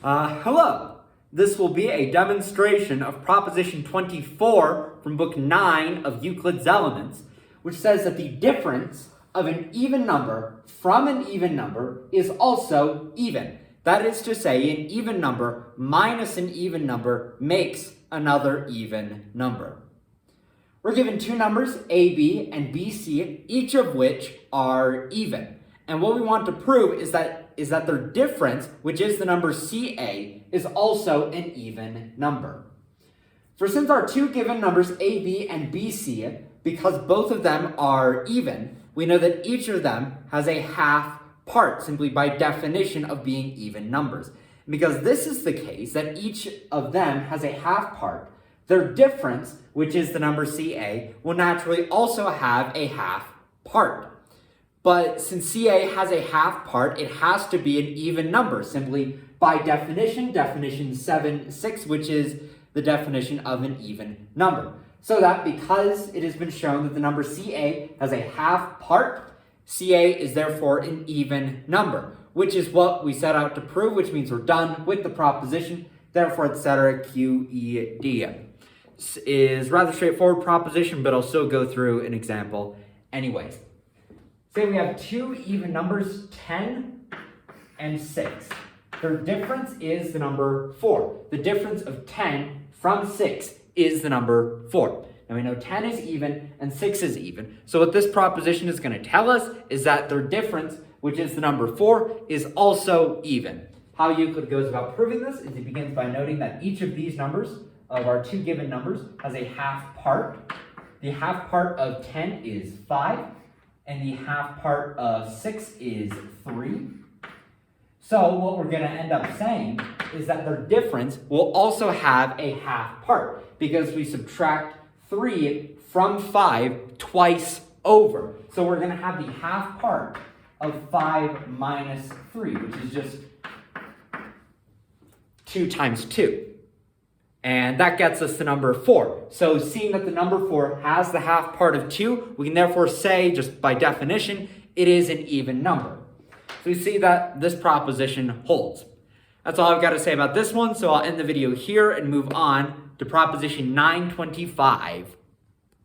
Hello! This will be a demonstration of Proposition 24 from Book 9 of Euclid's Elements, which says that the difference of an even number from an even number is also even. That is to say, an even number minus an even number makes another even number. We're given two numbers, AB and BC, each of which are even. And what we want to prove is that their difference, which is the number CA, is also an even number. For since our two given numbers AB and BC, because both of them are even, we know that each of them has a half part, simply by definition of being even numbers. And because this is the case, that each of them has a half part, their difference, which is the number CA, will naturally also have a half part. But since CA has a half part, it has to be an even number, simply by definition 7(6), which is the definition of an even number. So that because it has been shown that the number CA has a half part, CA is therefore an even number, which is what we set out to prove, which means we're done with the proposition, therefore, etc., QED. This is rather straightforward proposition, but I'll still go through an example anyways. Say we have two even numbers, 10 and 6. Their difference is the number 4. The difference of 10 from 6 is the number 4. Now we know 10 is even and 6 is even. So what this proposition is going to tell us is that their difference, which is the number 4, is also even. How Euclid goes about proving this is he begins by noting that each of these numbers, of our two given numbers, has a half part. The half part of 10 is 5. And the half part of 6 is 3. So what we're going to end up saying is that their difference will also have a half part, because we subtract 3 from 5 twice over. So we're going to have the half part of 5 minus 3, which is just 2 times 2. And that gets us the number 4. So seeing that the number 4 has the half part of 2, we can therefore say, just by definition, it is an even number. So we see that this proposition holds. That's all I've got to say about this one, so I'll end the video here and move on to Proposition 9.25.